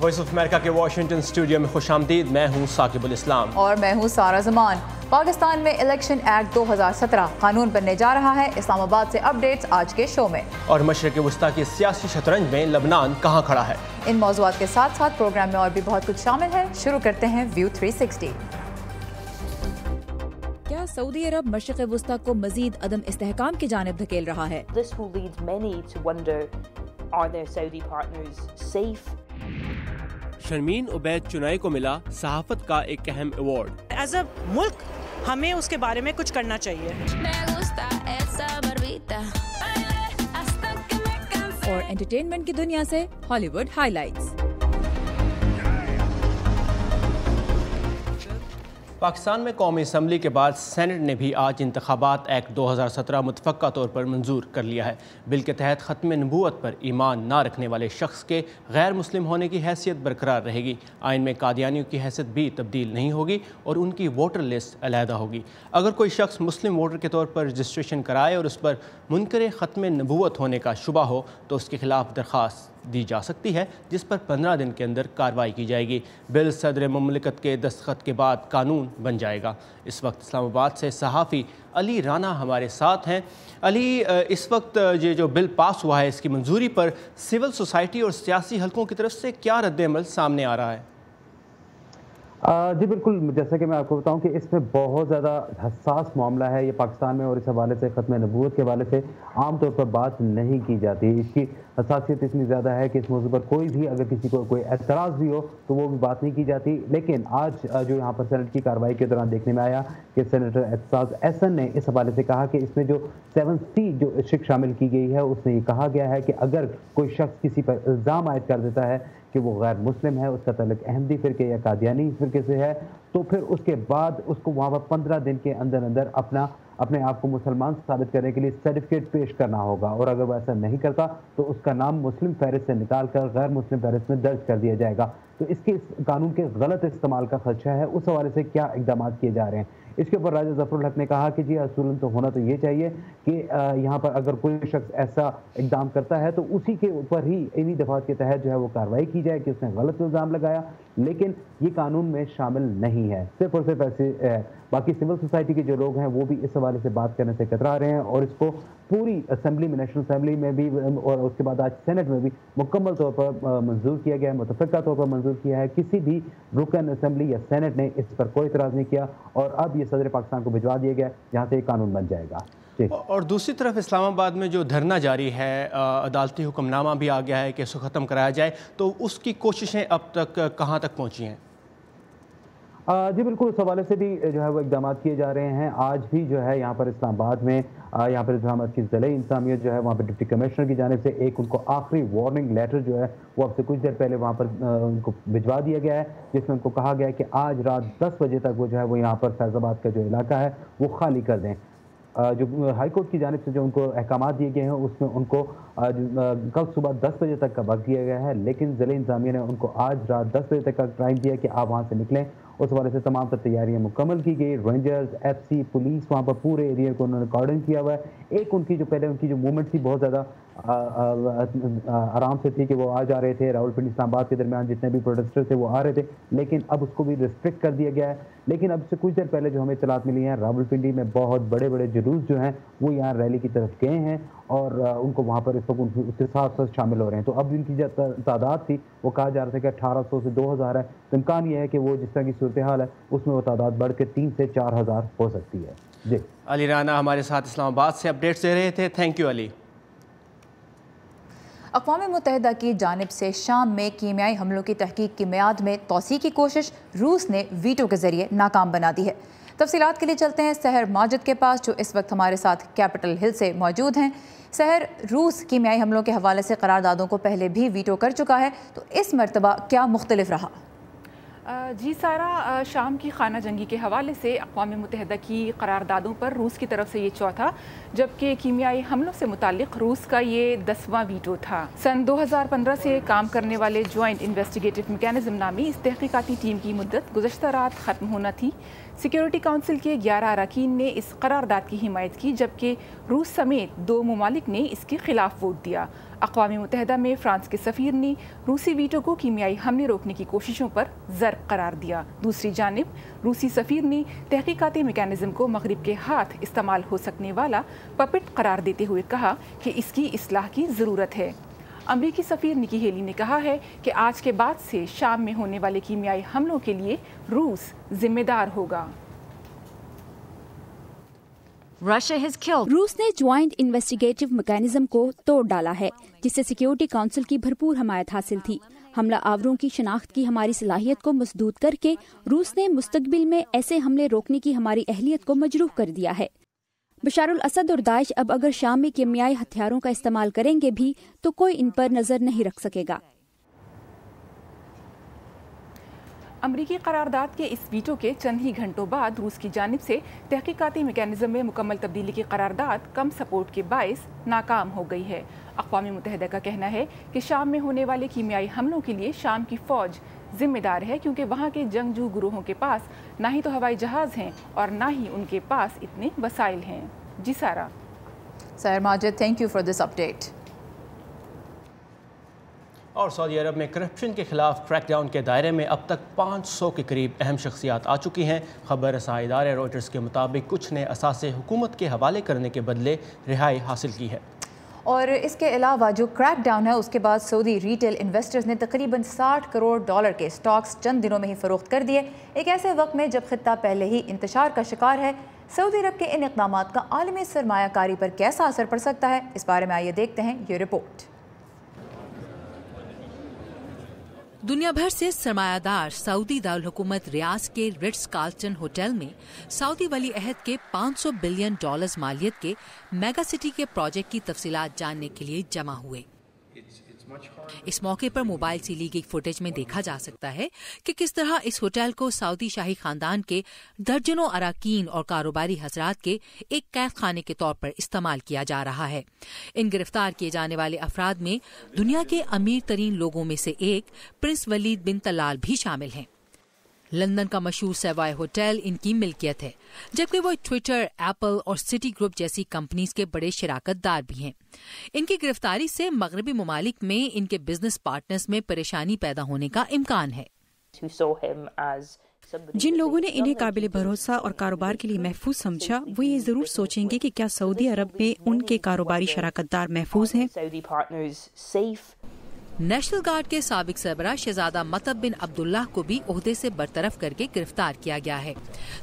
Voice of America के Washington studio में खुशामदीद। मैं हूँ साकिबुल इस्लाम और मैं हूँ सारा जमान। पाकिस्तान में इलेक्शन एक्ट 2017 कानून बनने जा रहा है। इस्लामाबाद से अपडेट्स आज के शो में। और मशरक़ वस्ता की सियासी शतरंज में लबनान कहाँ खड़ा है। इन मौज़ूआत के साथ साथ प्रोग्राम में और भी बहुत कुछ शामिल है। शुरू करते हैं व्यू 360। क्या सऊदी अरब मशरक़ वस्ता को मजीद अदम इस्तेहकाम की जानिब धकेल रहा है? This will lead many to wonder, are their Saudi partners safe? Sharmin Ubaid चुनाई को मिला सहाफत का एक अहम अवार्ड। एज अ मुल्क हमें उसके बारे में कुछ करना चाहिए। और एंटरटेनमेंट की दुनिया से हॉलीवुड हाइलाइट्स। पाकिस्तान में कौमी असम्बली के बाद सेनेट ने भी आज इंतखाबात एक्ट 2017 मुतफ़क्का तौर पर मंजूर कर लिया है। बिल के तहत ख़त्म नबूवत पर ईमान ना रखने वाले शख्स के गैर मुस्लिम होने की हैसियत बरकरार रहेगी। आइन में कादियानियों की हैसियत भी तब्दील नहीं होगी और उनकी वोटर लिस्ट अलहदा होगी। अगर कोई शख्स मुस्लिम वोटर के तौर पर रजिस्ट्रेशन कराए और उस पर मुनकर ख़त्म नबूवत होने का शुबा हो तो उसके खिलाफ दरख्वास्त दी जा सकती है, जिस पर 15 दिन के अंदर कार्रवाई की जाएगी। बिल सदर मुमलिकत के दस्तखत के बाद कानून बन जाएगा। इस वक्त इस्लामाबाद से सहाफ़ी अली राना हमारे साथ हैं। अली, इस वक्त ये जो बिल पास हुआ है, इसकी मंजूरी पर सिविल सोसाइटी और सियासी हलकों की तरफ से क्या रद्द-ए-अमल सामने आ रहा है? जी बिल्कुल, जैसा कि मैं आपको बताऊं कि इसमें बहुत ज़्यादा हसास मामला है ये पाकिस्तान में, और इस हवाले से ख़त्म नबूवत के हवाले से आम तौर पर बात नहीं की जाती। इसकी हसासियत इतनी ज़्यादा है कि इस मौजू पर कोई भी अगर किसी को कोई एतराज़ भी हो तो वो भी बात नहीं की जाती। लेकिन आज जो यहाँ पर सेनेट की कार्रवाई के दौरान देखने में आया कि सेनेटर एहसास एहसन ने इस हवाले से कहा कि इसमें जो 7C जो शिक शामिल की गई है, उसमें ये कहा गया है कि अगर कोई शख्स किसी पर इल्ज़ाम आयद कर देता है कि वो गैर मुस्लिम है, उसका ताल्लुक अहमदी फ़िरके या कादियानी फ़िरके से है, तो फिर उसके बाद उसको वहाँ पर 15 दिन के अंदर अंदर अपने आप को मुसलमान साबित करने के लिए सर्टिफिकेट पेश करना होगा। और अगर वो ऐसा नहीं करता तो उसका नाम मुस्लिम फहरिस्त से निकाल कर गैर मुस्लिम फहरिस्त में दर्ज कर दिया जाएगा। तो इसके इस कानून के गलत इस्तेमाल का खदशा है। उस हवाले से क्या इक़दाम किए जा रहे हैं, इसके ऊपर राजा ज़फ़रुल हक ने कहा कि जी असूलन तो होना तो ये चाहिए कि यहाँ पर अगर कोई शख्स ऐसा इक़दाम करता है तो उसी के ऊपर ही इन्हीं दफ़ात के तहत जो है वो कार्रवाई की जाए कि उसने गलत इल्ज़ाम लगाया। लेकिन ये कानून में शामिल नहीं है। सिर्फ और सिर्फ ऐसे बाकी सिविल सोसाइटी के जो लोग हैं वो भी इस हवाले से बात करने से कतरा रहे हैं, और इसको पूरी असम्बली में, नेशनल असम्बली में भी और उसके बाद आज सेनेट में भी मुकम्मल तौर पर मंजूर किया गया है, मुतफ़क्का तौर पर मंजूर किया है। किसी भी रुकन असम्बली या सेनेट ने इस पर कोई इतराज़ नहीं किया और अब ये सदर पाकिस्तान को भिजवा दिया गया, जहाँ से ये कानून बन जाएगा। और दूसरी तरफ इस्लामाबाद में जो धरना जारी है, अदालती हुक्मनामा भी आ गया है कि इसको ख़त्म कराया जाए, तो उसकी कोशिशें अब तक कहाँ तक पहुँची हैं? जी बिल्कुल, उस हवाले से भी जो है वो इक़दाम किए जा रहे हैं। आज भी जो है यहाँ पर इस्लामाबाद में यहाँ पर इस्लामाबाद की ज़िले इंसानियत जो है वहाँ पर डिप्टी कमिश्नर की जानिब से एक उनको आखिरी वार्निंग लेटर जो है वो अब से कुछ देर पहले वहाँ पर उनको भिजवा दिया गया है, जिसमें उनको कहा गया है कि आज रात 10 बजे तक वो जो है वो यहाँ पर फैज़ाबाद का जो इलाका है वो खाली कर दें। जो हाई कोर्ट की जानिब से जो उनको अहकामात दिए गए हैं उसमें उनको कल सुबह 10 बजे तक का वक्त दिया गया है, लेकिन ज़िले इंतज़ामिया ने उनको आज रात 10 बजे तक का टाइम दिया कि आप वहाँ से निकलें। उस हवाले से तमाम तर तैयारियाँ मुकम्मल की गई। रेंजर्स, FC, पुलिस वहाँ पर पूरे एरिया को उन्होंने कॉर्डन किया हुआ है। एक उनकी जो पहले उनकी जो मूवमेंट थी बहुत ज़्यादा आराम से थी कि वो आ जा रहे थे, रावलपिंडी इस्लामाबाद के दरमियान जितने भी प्रोटेस्टर थे वो आ रहे थे, लेकिन अब उसको भी रिस्ट्रिक्ट कर दिया गया है। लेकिन अब से कुछ देर पहले जो हमें इत्तलात मिली हैं, रावलपिंडी में बहुत बड़े बड़े जुलूस जो हैं वो यहाँ रैली की तरफ गए हैं और उनको वहाँ पर इस वक्त उसके साथ शामिल हो रहे हैं। तो अब इनकी जो तादाद थी वो कहा जा रहा था कि 1800 से 2000 है। तो इम्कान ये है कि वो जिस तरह की सूरत हाल है उसमें वो तादाद बढ़ के 3 से 4000 हो सकती है। जी, अली राना हमारे साथ इस्लामाबाद से अपडेट्स दे रहे थे। Thank you Ali. अक़वाम मुत्तहिदा की जानिब से शाम में कीमियाई हमलों की तहकीक की मियाद में तौसी की कोशिश रूस ने वीटो के ज़रिए नाकाम बना दी है। तफसीलात के लिए चलते हैं सहर माजिद के पास, जो इस वक्त हमारे साथ कैपिटल हिल से मौजूद हैं। सहर, रूस कीमियाई हमलों के हवाले से करारदादों को पहले भी वीटो कर चुका है, तो इस मरतबा क्या मुख्तलिफ रहा? जी सारा, शाम की खाना जंगी के हवाले से अक़वाम मुत्तहिदा की करारदादों पर रूस की तरफ से ये चौथा, जबकि कीमियाई हमलों से मुताल्लिक़ रूस का ये 10वां वीटो था। सन 2015 से काम करने वाले जॉइंट इन्वेस्टिगेटिव मैकेनिज़्म नामी इस तहक़ीक़ाती टीम की मुद्दत गुज़श्ता रात ख़त्म होना थी। सिक्योरिटी काउंसिल के 11 अरकान ने इस करारदाद की हिमायत की, जबकि रूस समेत 2 ममालिक ने इसके खिलाफ वोट दिया। अक़वाम मुत्तहिदा में फ्रांस के सफ़ीर ने रूसी वीटो को कीमियाई हमले रोकने की कोशिशों पर ज़र्ब करार दिया। दूसरी जानिब रूसी सफ़ीर ने तहक़ीक़ाती मेकानिज़म को मग़रिब के हाथ इस्तेमाल हो सकने वाला पपेट करार देते हुए कहा कि इसकी इस्लाह की ज़रूरत है। अमरीकी सफ़ीर निकी हेली ने कहा है कि आज के बाद से शाम में होने वाले कीमियाई हमलों के लिए रूस जिम्मेदार होगा। रूस ने ज्वाइंट इन्वेस्टिगेटिव मैकेनिज्म को तोड़ डाला है, जिससे सिक्योरिटी काउंसिल की भरपूर हमायत हासिल थी। हमला आवरों की शनाख्त की हमारी सलाहियत को मसदूद करके रूस ने मुस्तकबिल में ऐसे हमले रोकने की हमारी अहलियत को मजरूह कर दिया है। बशारुल असद और दाइश अब अगर शाम में कीमियाई हथियारों का इस्तेमाल करेंगे भी तो कोई इन पर नजर नहीं रख सकेगा। अमरीकी करारदाद के इस वीटो के चंद ही घंटों बाद रूस की जानिब से तहक़ीक़ाती मेकानिज़म में मुकम्मल तब्दीली की करारदाद कम सपोर्ट के बाइस नाकाम हो गई है। अक़वाम मुत्तहिदा का कहना है कि शाम में होने वाले कीमियाई हमलों के लिए शाम की फ़ौज जिम्मेदार है, क्योंकि वहाँ के जंगजू गुरोहों के पास ना ही तो हवाई जहाज़ हैं और ना ही उनके पास इतने वसाइल हैं। जी सारा। सहर Majid, thank you for this update. और सऊदी अरब में करप्शन के खिलाफ क्रैकडाउन के दायरे में अब तक 500 के करीब अहम शख्सियात आ चुकी हैं। खबर रसां इदारे रॉयटर्स के मुताबिक कुछ ने असासे हुकूमत के हवाले करने के बदले रिहाई हासिल की है। और इसके अलावा जो क्रैकडाउन है उसके बाद सऊदी रिटेल इन्वेस्टर्स ने तकरीबन $60 करोड़ के स्टॉक्स चंद दिनों में ही फरोख्त कर दिए। एक ऐसे वक्त में जब खित्ता पहले ही इंतशार का शिकार है, सऊदी अरब के इन इक़दामात का आलमी सरमायाकारी पर कैसा असर पड़ सकता है, इस बारे में आइए देखते हैं ये रिपोर्ट। दुनिया भर से सरमायादार सऊदी दारुल हुकूमत रियाज के रिट्स कार्ल्टन होटल में सऊदी वली अहद के $500 बिलियन मालियत के मेगा सिटी के प्रोजेक्ट की तफसीलात जानने के लिए जमा हुए। इस मौके पर मोबाइल से ली गई फुटेज में देखा जा सकता है कि किस तरह इस होटल को सऊदी शाही खानदान के दर्जनों अराकीन और कारोबारी हजरात के एक कैद खाने के तौर पर इस्तेमाल किया जा रहा है। इन गिरफ्तार किए जाने वाले अफराद में दुनिया के अमीर तरीन लोगों में से एक प्रिंस वलीद बिन तलाल भी शामिल हैं। लंदन का मशहूर सेवाय होटल इनकी मिल्कियत है, जबकि वो ट्विटर, एप्पल और सिटी ग्रुप जैसी कंपनीज के बड़े शराकतदार भी हैं। इनकी गिरफ्तारी से मगरबी ममालिक में इनके बिजनेस पार्टनर्स में परेशानी पैदा होने का इम्कान है। जिन लोगों ने इन्हें काबिल भरोसा और कारोबार के लिए महफूज समझा, वो ये जरूर सोचेंगे कि क्या सऊदी अरब में उनके कारोबारी शराकतदार महफूज हैं। नेशनल गार्ड के साबिक सरबराह शहजादा मतब बिन अब्दुल्लाह को भी ओहदे से बरतरफ करके गिरफ्तार किया गया है।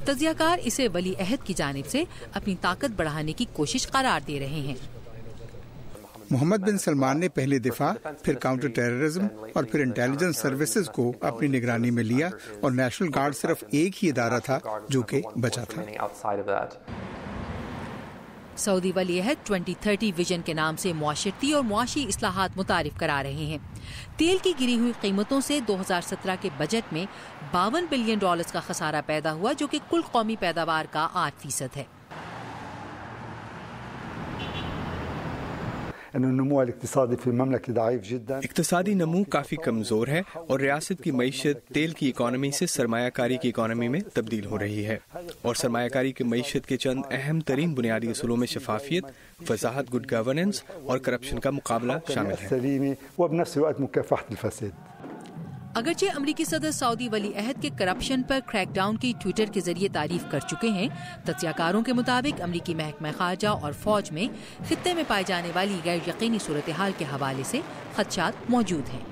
तजियाकार इसे वली अहद की जानिब से अपनी ताकत बढ़ाने की कोशिश करार दे रहे हैं। मोहम्मद बिन सलमान ने पहले दिफा, फिर काउंटर टेररिज्म और फिर इंटेलिजेंस सर्विसेज को अपनी निगरानी में लिया और नेशनल गार्ड सिर्फ एक ही इदारा था जो कि बचा था। सऊदी वली अहद 2030 विजन के नाम से मुआशरती और मुआशी इस्लाहात मुतारिफ करा रहे हैं। तेल की गिरी हुई कीमतों से 2017 के बजट में $52 बिलियन का खसारा पैदा हुआ, जो कि कुल कौमी पैदावार का 8% है। इक्तिसादी नमू काफ़ी कमज़ोर है और रियासत की मईशत तेल की इकॉनमी से सरमायाकारी की इकॉनमी में तब्दील हो रही है, और सरमायाकारी की मईशत के चंद अहम तरीन बुनियादी असूलों में शफाफियत, वजाहत, गुड गवर्नेंस और करप्शन का मुकाबला शामिल है। अगरचे अमरीकी सदर सऊदी वली अहद के करप्शन पर क्रैकडाउन की ट्विटर के जरिए तारीफ कर चुके हैं, तज्जियाकारों के मुताबिक अमरीकी महकमा खारजा और फौज में खित्ते में पाई जाने वाली गैर यकीनी सूरत हाल के हवाले से खदशात मौजूद हैं।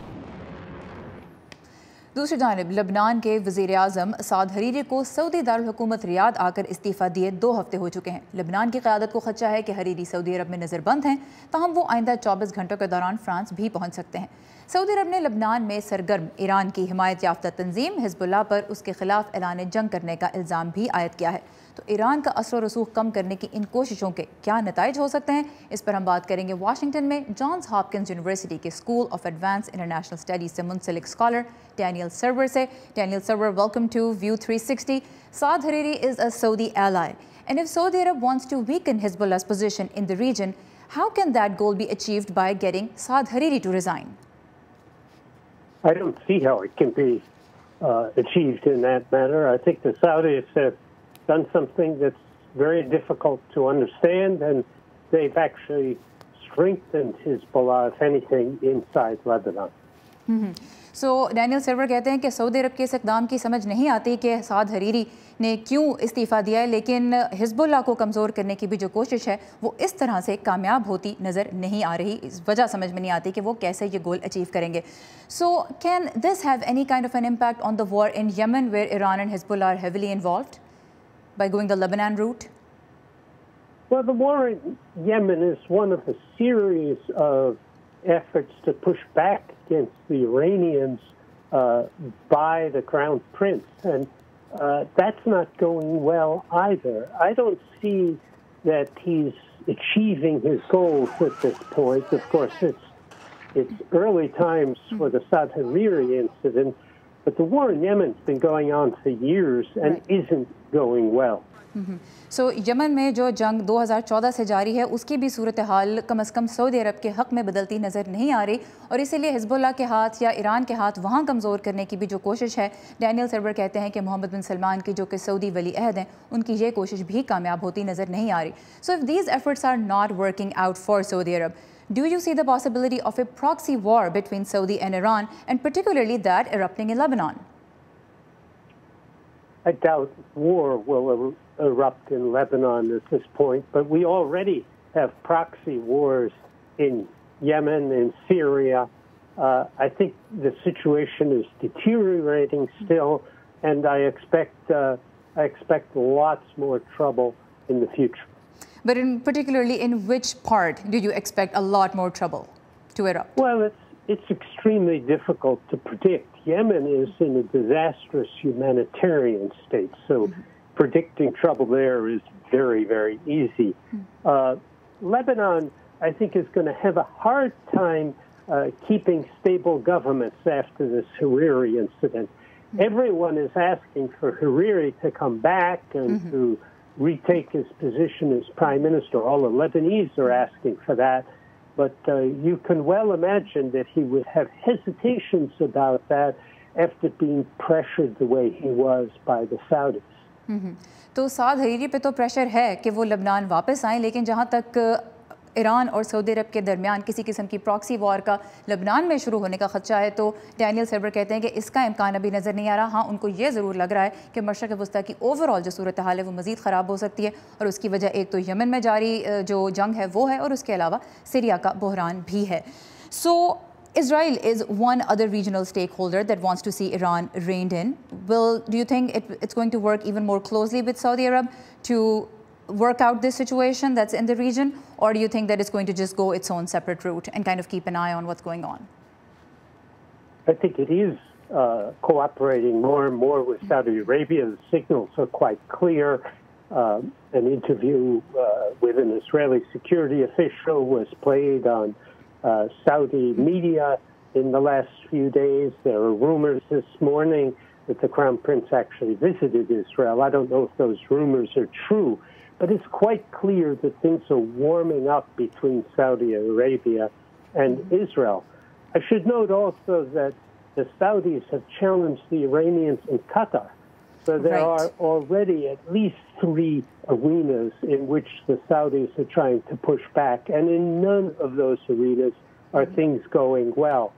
दूसरी जानिब लबनान के वज़ीर-ए-आज़म साद हरीरी को सऊदी दारुल हुकूमत रियाद आकर इस्तीफ़ा दिए 2 हफ्ते हो चुके हैं। लबनान की क़यादत को खदशा है कि हरीरी सऊदी अरब में नज़रबंद हैं, ताहम वो आइंदा 24 घंटों के दौरान फ्रांस भी पहुँच सकते हैं। सऊदी अरब ने लबनान में सरगर्म ईरान की हिमायत याफ्ता तंजीम हिज़्बुल्लाह पर उसके खिलाफ ऐलान जंग करने का इल्ज़ाम भी आयद किया है। तो ईरान का असर रसूख कम करने की इन कोशिशों के क्या नताइज हो सकते हैं, इस पर हम बात करेंगे वाशिंगटन में जॉन्स हॉपकिंस यूनिवर्सिटी के school of advance international studies से मुंसलिक स्कॉलर डैनियल सर्वर से। Daniel Serwer, welcome to view 360. Saad Hariri is a Saudi ally, and if Saudi Arab wants to weaken Hezbollah's position in the region, how can that goal be achieved by getting Saad Hariri to resign? I don't see how it can be achieved in that manner. I think the Saudis have done something that's very difficult to understand, and they've actually strengthened Hezbollah, if anything, inside Lebanon. So Daniel server कहते हैं कि Saudi अरब के इस इक़दाम की समझ नहीं आती कि साद हरीरी ने क्यों इस्तीफ़ा दिया है, लेकिन हिज़्बुल्लाह को कमज़ोर करने की भी जो कोशिश है वो इस तरह से कामयाब होती नज़र नहीं आ रही। इस वजह समझ में नहीं आती कि वो कैसे ये गोल अचीव करेंगे। So can this have any kind of an impact on the war in Yemen where Iran and Hezbollah are heavily involved by going the Lebanon route? Well, the war in Yemen is one of a series of efforts to push back against the Iranians by the Crown Prince, and that's not going well either. I don't see that he's achieving his goals at this point. Of course, it's early times for the Saad Hariri incident, but the war in Yemen's been going on for years and isn't going well. So Yemen में जो जंग 2014 से जारी है उसकी भी सूरत हाल कम अज़ कम Saudi अरब के हक़ में बदलती नज़र नहीं आ रही, और इसीलिए हिज़्बुल्लाह के हाथ या ईरान के हाथ वहाँ कमज़ोर करने की भी जो कोशिश है, डैनियल सर्वर कहते हैं कि मोहम्मद बिन सलमान की जो कि सऊदी वली अहद हैं उनकी ये कोशिश भी कामयाब होती नज़र नहीं आ रही। So if these efforts are not working out for Saudi Arabia, do you see the possibility of a proxy war between Saudi and Iran, and particularly that erupting in Lebanon? I doubt war will erupt in Lebanon at this point, but we already have proxy wars in Yemen and Syria. I think the situation is deteriorating still, and I expect lots more trouble in the future. But particularly in which part do you expect a lot more trouble to erupt? Well, it's extremely difficult to predict. Yemen is in a disastrous humanitarian state, so predicting trouble there is very, very easy. Lebanon, I think, is going to have a hard time keeping stable governments after this Hariri incident. Everyone is asking for Hariri to come back and to retake his position as prime minister. All the Lebanese are asking for that. But you can well imagine that he would have hesitations about that after being pressured the way he was by the Saudis. तो साद Hariri पे तो pressure है कि वो लबनान वापस आएँ, लेकिन जहाँ तक ईरान और सऊदी अरब के दरमियान किसी किस्म की प्रॉक्सी वॉर का लबनान में शुरू होने का खदशा है, तो डैनियल सर्वर कहते हैं कि इसका इम्कान अभी नज़र नहीं आ रहा। हाँ, उनको ये ज़रूर लग रहा है कि मशरक़ वस्ता की ओवरऑल जो सूरत हाल है वो मज़ीद ख़राब हो सकती है, और उसकी वजह एक तो यमन में जारी जो जंग है वो है, और उसके अलावा सीरिया का बहरान भी है। सो Israel is one other regional stakeholder that wants to see Iran reined in. Do you think it's going to work even more closely with Saudi Arab to work out this situation that's in the region, or do you think that it's going to just go its own separate route and kind of keep an eye on what's going on? I think it is cooperating more and more with Saudi Arabia. The signals are quite clear. An interview with an Israeli security official was played on Saudi media in the last few days. There are rumors this morning that the Crown Prince actually visited Israel. I don't know if those rumors are true, but it's quite clear that things are warming up between Saudi Arabia and Israel. I should note also that the Saudis have challenged the Iranians in Qatar. So there are already at least 3 arenas in which the Saudis are trying to push back, and in none of those arenas are things going well.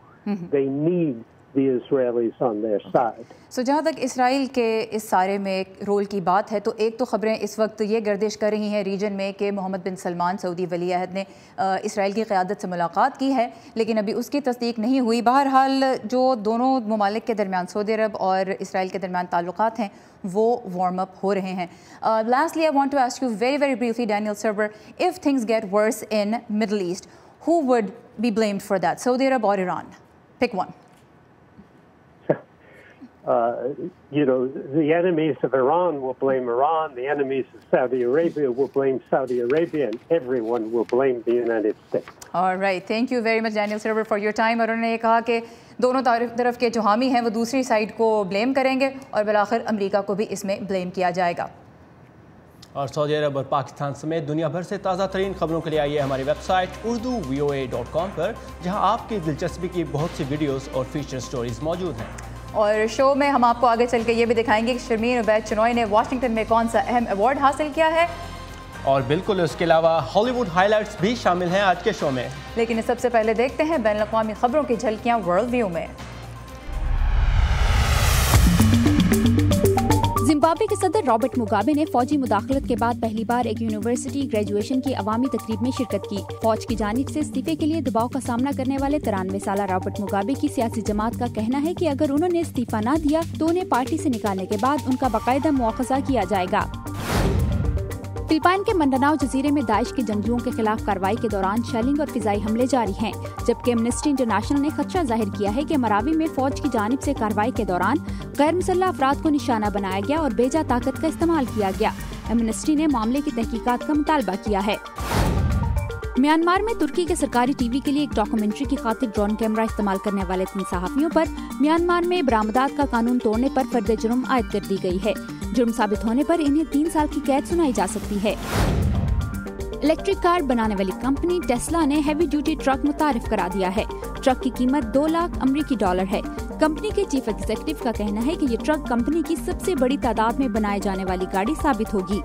They need the Israelis on their side. So जहाँ तक Israel के इस सारे में role की बात है, तो एक तो ख़बरें इस वक्त ये गर्दिश कर रही हैं रीजन में कि मोहम्मद बिन सलमान सऊदी वली अहद ने इसराइल की क़यादत से मुलाकात की है, लेकिन अभी उसकी तस्दीक नहीं हुई। बहरहाल जो दोनों ममालिक के दरमियान सऊदी अरब और इसराइल के दरमियान ताल्लुकात हैं वो वार्म अप हो रहे हैं। Lastly, I want to ask you very briefly, Daniel Server, if things get worse in Middle East, who would be blamed for that, Saudi Arab or Iran? Pick one. The enemies of Iran will blame Iran, the enemies of Saudi Arabia will blame Saudi Arabia, and everyone will blame the United States. All right. Thank you very much, Daniel Server, for your time. और उन्होंने ये कहा कि दोनों तरफ के जो हामी हैं वो दूसरी साइड को ब्लेम करेंगे और बिलाखिर अमेरिका को भी इसमें ब्लेम किया जाएगा। और सऊदी अरब और पाकिस्तान समेत दुनिया भर से ताज़ा तरीन खबरों के लिए आइए हमारी वेबसाइट urduvoa.com पर, जहां आपकी दिलचस्पी की बहुत सी वीडियोस और फीचर स्टोरीज मौजूद हैं। اور شو میں ہم آپ کو آگے چل کے یہ بھی دکھائیں گے کہ شرمین عبید چنوئی نے واشنگٹن میں کون سا اہم ایوارڈ حاصل کیا ہے، اور بالکل اس کے علاوہ ہالی ووڈ ہائی لائٹس بھی شامل ہیں آج کے شو میں. لیکن سب سے پہلے دیکھتے ہیں بین الاقوامی خبروں کی جھلکیاں ورلڈ ویو میں. زمبابوے کے صدر رابرٹ مگابے نے فوجی مداخلت کے بعد پہلی بار ایک یونیورسٹی گریجویشن کی عوامی تقریب میں شرکت کی. فوج کی جانب سے استعفے کے لیے دباؤ کا سامنا کرنے والے 93 سالہ رابرٹ مگابے کی سیاسی جماعت کا کہنا ہے کہ اگر انہوں نے استعفا نہ دیا تو انہیں پارٹی سے نکالنے کے بعد ان کا باقاعدہ مواخذہ کیا جائے گا. فلپائن کے منڈاناؤ جزیرے میں داعش کے جنگجوؤں کے خلاف کارروائی کے دوران شیلنگ اور فضائی حملے جاری ہیں، جبکہ ایمنسٹی انٹرنیشنل نے خدشہ ظاہر کیا ہے کہ مراوی میں فوج کی جانب سے کارروائی کے دوران غیر مسلح افراد کو نشانہ بنایا گیا اور بیجا طاقت کا استعمال کیا گیا. ایمنسٹی نے معاملے کی تحقیقات کا مطالبہ کیا ہے. میانمار میں ترکی کے سرکاری ٹی وی کے لیے ایک ڈاکومنٹری کی خاطر ڈرون کیمرہ استعمال کرنے والے 3 صحافیوں پر میانمار میں برآمدات کا قانون توڑنے پر فرد جرم عائد کر دی گئی ہے. جرم ثابت ہونے پر انہیں 3 سال کی قید سنائی جا سکتی ہے. الیکٹرک کار بنانے والی کمپنی ٹیسلا نے ہیوی ڈیوٹی ٹرک متعارف کرا دیا ہے. ٹرک کی قیمت $2 لاکھ امریکی ہے. کمپنی کے چیف ایگزیکٹو کا کہنا ہے کہ یہ ٹرک کمپنی کی سب سے بڑی تعداد میں بنائے جانے والی گاڑی ثابت ہوگی.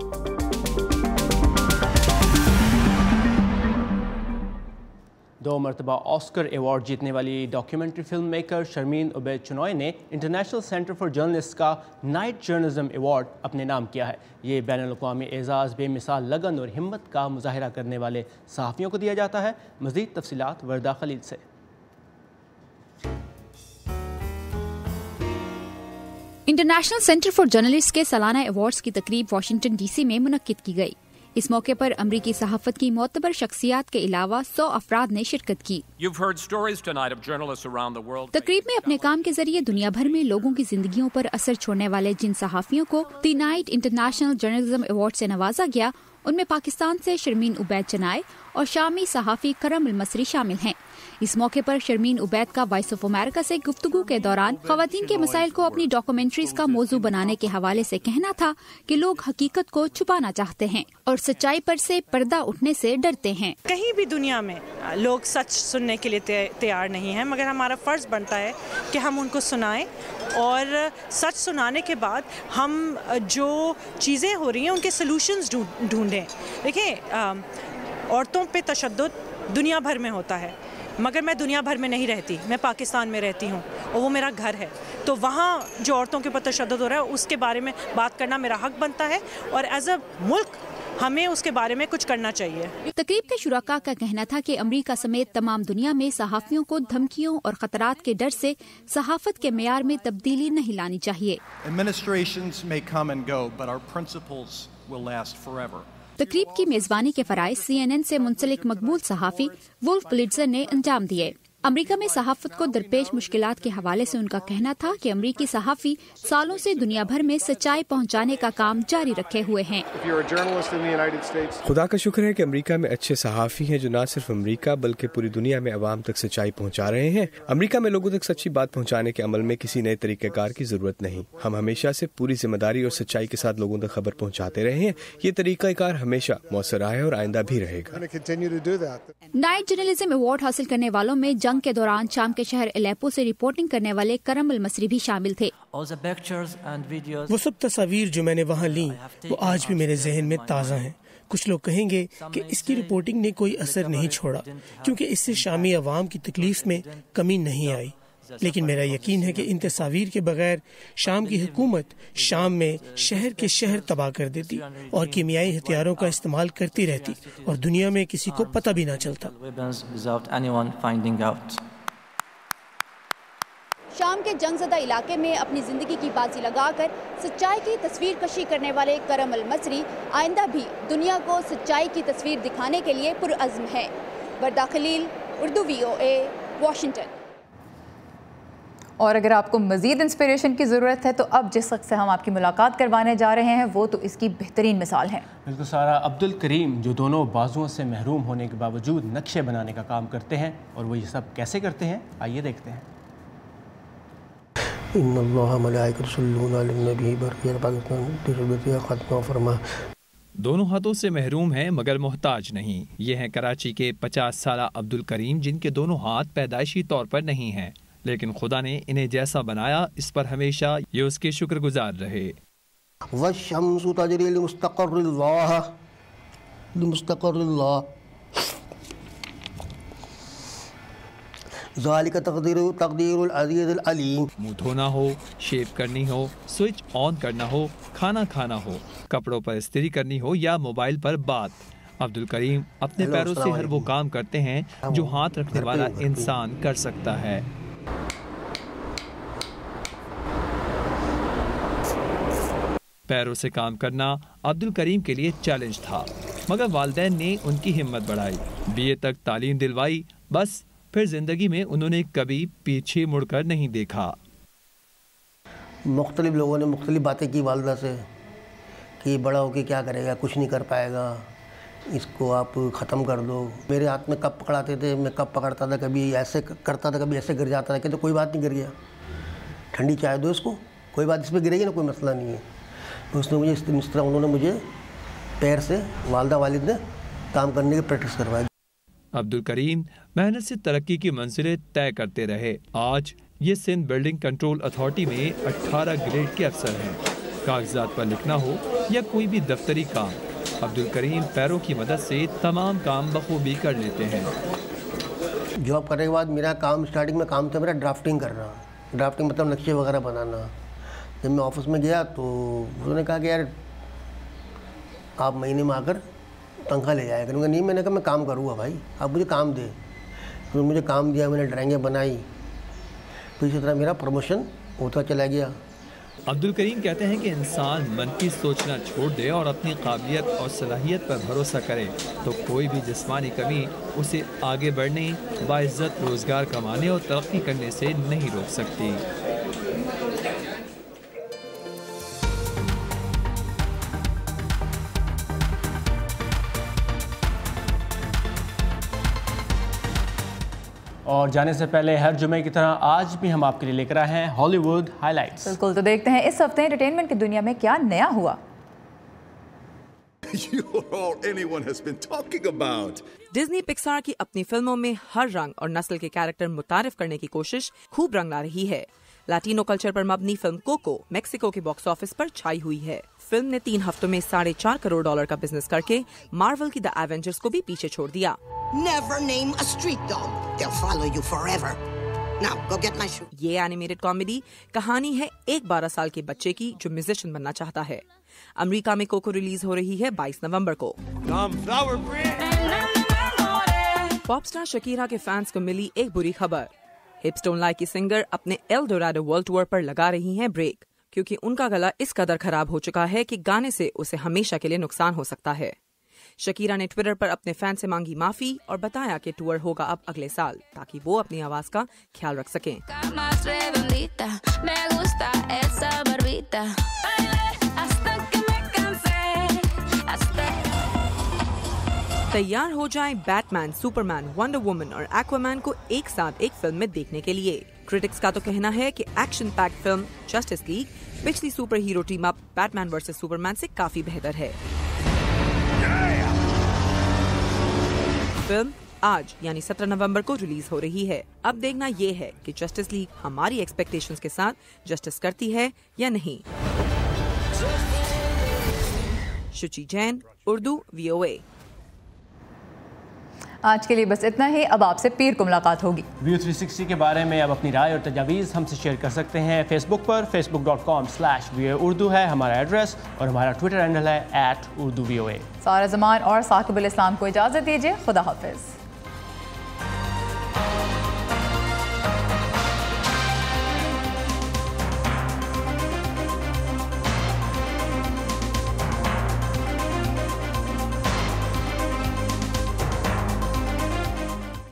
دو مرتبہ آسکر ایوارڈ جیتنے والی documentary film maker Sharmeen Obaid Chinoy نے انٹرنیشنل سینٹر فار جرنلسٹ کا نائٹ جرنلزم ایوارڈ اپنے نام کیا ہے. یہ بین الاقوامی اعزاز بے مثال لگن اور ہمت کا مظاہرہ کرنے والے صحافیوں کو دیا جاتا ہے. مزید تفصیلات وردہ خلیل سے. انٹرنیشنل سینٹر فار جرنلسٹ کے سالانہ ایوارڈز کی تقریب واشنگٹن ڈی سی میں منعقد کی گئی. اس موقع پر امریکی صحافت کی معتبر شخصیات کے علاوہ 100 افراد نے شرکت کی. تقریب میں اپنے کام کے ذریعے دنیا بھر میں لوگوں کی زندگیوں پر اثر چھوڑنے والے جن صحافیوں کو the night international journalism award سے نوازا گیا ان میں پاکستان سے شرمین عبید چنوئی اور شامی صحافی کرم المصری شامل ہیں. اس موقع پر شرمین عبید کا وائس آف امریکہ سے گفتگو کے دوران خواتین کے مسائل کو اپنی ڈاکومنٹریز کا موضوع بنانے کے حوالے سے کہنا تھا کہ لوگ حقیقت کو چھپانا چاہتے ہیں اور سچائی پر سے پردہ اٹھنے سے ڈرتے ہیں. کہیں بھی دنیا میں لوگ سچ سننے کے لیے تیار نہیں ہیں، مگر ہمارا فرض بنتا ہے کہ ہم ان کو سنائیں اور سچ سنانے کے بعد ہم جو چیزیں ہو رہی ہیں ان کے سلوشنز ڈھونڈیں. دیکھیں، عورتوں پہ تشدد دنیا بھر میں ہوتا ہے، مگر میں دنیا بھر میں نہیں رہتی، میں پاکستان میں رہتی ہوں اور وہ میرا گھر ہے. تو وہاں جو عورتوں کے اوپر تشدد ہو رہا ہے اس کے بارے میں بات کرنا میرا حق بنتا ہے اور ایز اے ملک ہمیں اس کے بارے میں کچھ کرنا چاہیے. تقریب کے شرکاء کا کہنا تھا کہ امریکہ سمیت تمام دنیا میں صحافیوں کو دھمکیوں اور خطرات کے ڈر سے صحافت کے معیار میں تبدیلی نہیں لانی چاہیے. تقریب کی میزبانی کے فرائض CNN سے منسلک مقبول صحافی وولف بلیٹزر نے انجام دیے. امریکہ میں صحافت کو درپیش مشکلات کے حوالے سے ان کا کہنا تھا کہ امریکی صحافی سالوں سے دنیا بھر میں سچائی پہنچانے کا کام جاری رکھے ہوئے ہیں. خدا کا شکر ہے کہ امریکہ میں اچھے صحافی ہیں جو نہ صرف امریکہ بلکہ پوری دنیا میں عوام تک سچائی پہنچا رہے ہیں. امریکہ میں لوگوں تک سچی بات پہنچانے کے عمل میں کسی نئے طریقہ کار کی ضرورت نہیں. ہم ہمیشہ سے پوری ذمہ داری اور سچائی کے ساتھ لوگوں تک خبر پہنچاتے رہے ہیں. یہ طریقہ کار ہمیشہ مؤثر رہا ہے اور آئندہ بھی رہے گا. نائٹ جرنلزم ایوارڈ حاصل کرنے والوں میں جنگ کے دوران شام کے شہر الیپو سے رپورٹنگ کرنے والے کرم المصری بھی شامل تھے. وہ سب تصاویر جو میں نے وہاں لیں وہ آج بھی میرے ذہن میں تازہ ہیں. کچھ لوگ کہیں گے کہ اس کی رپورٹنگ نے کوئی اثر نہیں چھوڑا کیونکہ اس سے شامی عوام کی تکلیف میں کمی نہیں آئی، لیکن میرا یقین ہے کہ ان تصاویر کے بغیر شام کی حکومت شام میں شہر کے شہر تباہ کر دیتی اور کیمیائی ہتھیاروں کا استعمال کرتی رہتی اور دنیا میں کسی کو پتہ بھی نہ چلتا. شام کے جنگ زدہ علاقے میں اپنی زندگی کی بازی لگا کر سچائی کی تصویر کشی کرنے والے کرم المصری آئندہ بھی دنیا کو سچائی کی تصویر دکھانے کے لیے پرعزم ہے. وردہ خلیل، اردو VOA، واشنگٹن. اور اگر آپ کو مزید انسپریشن کی ضرورت ہے تو اب جس شخص سے ہم آپ کی ملاقات کروانے جا رہے ہیں وہ تو اس کی بہترین مثال ہے. بالکل سارا، عبدالکریم جو دونوں بازوؤں سے محروم ہونے کے باوجود نقشے بنانے کا کام کرتے ہیں، اور وہ یہ سب کیسے کرتے ہیں آئیے دیکھتے ہیں. ان اللہ ملائکۃ یصلون علی النبی برقیہ پاکستان تربیتیہ ختمہ فرما. دونوں ہاتھوں سے محروم ہیں مگر محتاج نہیں. یہ ہیں کراچی کے 50 سالہ عبدالکریم جن کے دونوں ہاتھ پیدائشی طور پر نہیں ہیں. لیکن خدا نے انہیں جیسا بنایا اس پر ہمیشہ یہ اس کے شکر گزار رہے۔ والشمس تجری لمستقر اللہ ذالک تقدیر العزیز العلیم۔ منہ دھونا ہو، شیو کرنی ہو، سوئچ آن کرنا ہو، کھانا کھانا ہو، کپڑوں پر استری کرنی ہو یا موبائل پر بات، عبدالکریم اپنے پیروں سے ہر وہ کام کرتے ہیں جو ہاتھ رکھنے والا انسان کر سکتا ہے۔ پیروں سے کام کرنا عبدالکریم کے لیے چیلنج تھا، مگر والدین نے ان کی ہمت بڑھائی، بی اے تک تعلیم دلوائی، بس پھر زندگی میں انہوں نے کبھی پیچھے مڑ کر نہیں دیکھا۔ مختلف لوگوں نے مختلف باتیں کی والدہ سے کہ بڑا ہو کے کیا کرے گا، کچھ نہیں کر پائے گا، اس کو آپ ختم کر دو۔ میرے ہاتھ میں کپ پکڑاتے تھے، میں کپ پکڑتا تھا، کبھی ایسے کرتا تھا، کبھی ایسے گر جاتا تھا، کہ تو کوئی بات نہیں، گر گیا، ٹھنڈی چائے دو اس کو، کوئی بات اس پہ گرے گی نا، کوئی مسئلہ نہیں ہے۔ اس نے مجھے اس طرح انہوں نے مجھے پیر سے والدہ والد نے کام کرنے کی پریکٹس کروائی۔ عبدالکریم محنت سے ترقی کی منزلیں طے کرتے رہے۔ آج یہ سندھ بلڈنگ کنٹرول اتھارٹی میں 18 گریڈ کے افسر ہیں۔ کاغذات پر لکھنا ہو یا کوئی بھی دفتری کام، عبدالکریم پیروں کی مدد سے تمام کام بخوبی کر لیتے ہیں۔ جاب کرنے کے بعد میرا کام اسٹارٹنگ میں کام تھا میرا ڈرافٹنگ کرنا، ڈرافٹنگ مطلب نقشے وغیرہ بنانا۔ جب میں آفس میں گیا تو انہوں نے کہا کہ یار آپ مہینے میں آ کر تنخواہ لے جائے کروں گا۔ نہیں، میں نے کہا میں کام کروں گا بھائی، آپ مجھے کام دے۔ انہوں نے مجھے کام دیا، میں نے ڈرائنگیں بنائی، تو اسی طرح میرا پروموشن ہوتا چلا گیا۔ عبدالکریم کہتے ہیں کہ انسان منفی سوچنا چھوڑ دے اور اپنی قابلیت اور صلاحیت پر بھروسہ کرے تو کوئی بھی جسمانی کمی اسے آگے بڑھنے، باعزت روزگار کمانے اور ترقی کرنے سے نہیں روک سکتی۔ اور جانے سے پہلے ہر جمعے کی طرح آج بھی ہم آپ کے لیے لے کر آئے ہیں ہالی ووڈ ہائی لائٹس۔ بالکل، تو دیکھتے ہیں اس ہفتے انٹرٹینمنٹ کی دنیا میں کیا نیا ہوا۔ ڈزنی پکسار کی اپنی فلموں میں ہر رنگ اور نسل کے کیریکٹر متعارف کرنے کی کوشش خوب رنگ لا رہی ہے۔ لاٹینو کلچر پر مبنی فلم کوکو میکسیکو کے باکس آفس پر چھائی ہوئی ہے۔ فلم نے 3 ہفتوں میں $4.5 کروڑ کا بزنس کر کے مارول کی دی ایونجرز کو بھی پیچھے چھوڑ دیا۔ Never name a street dog. They'll follow you forever. Now, go get my shoe. یہ اینیمیٹڈ کامیڈی کہانی ہے ایک 12 سال کے بچے کی جو میوزیشین بننا چاہتا ہے۔ امریکہ میں کوکو ریلیز ہو رہی ہے 22 نومبر کو۔ پاپ سٹار شکیرا کے فینس کو ملی ایک بری خبر۔ ہپسٹون لائک کی سنگر اپنے ایل ڈوراڈو ورلڈ ٹور پر لگا رہی ہیں بریک، کیونکہ ان کا گلا اس قدر خراب ہو چکا ہے کہ گانے سے اسے ہمیشہ کے لیے نقصان ہو سکتا ہے۔ شکیرا نے ٹویٹر پر اپنے فین سے مانگی معافی اور بتایا کہ ٹور ہوگا اب اگلے سال تاکہ وہ اپنی آواز کا خیال رکھ سکیں۔ تیار ہو جائیں بیٹ مین، سپر مین، ونڈر وومن اور ایکوامین کو ایک ساتھ ایک فلم میں دیکھنے کے لیے۔ کرٹکس کا تو کہنا ہے کہ action pack film Justice League پچھلی superhero team up Batman versus Superman سے کافی بہتر ہے۔ فلم آج یعنی 17 نومبر کو ریلیز ہو رہی ہے۔ اب دیکھنا یہ ہے کہ جسٹس لیگ ہماری ایکسپیکٹیشنز کے ساتھ جسٹس کرتی ہے یا نہیں۔ شچی جین، اردو VOA۔ آج کے لیے بس اتنا ہی، اب آپ سے پیر کو ملاقات ہوگی۔ ویو 360 کے بارے میں اب اپنی رائے اور تجاویز ہم سے شیئر کر سکتے ہیں فیس بک پر، facebook.com/VOA اردو ہے ہمارا ایڈریس، اور ہمارا ٹویٹر ہینڈل ہے @urduvoa۔ سارا زمان اور ثاقب الاسلام کو اجازت دیجیے، خدا حافظ۔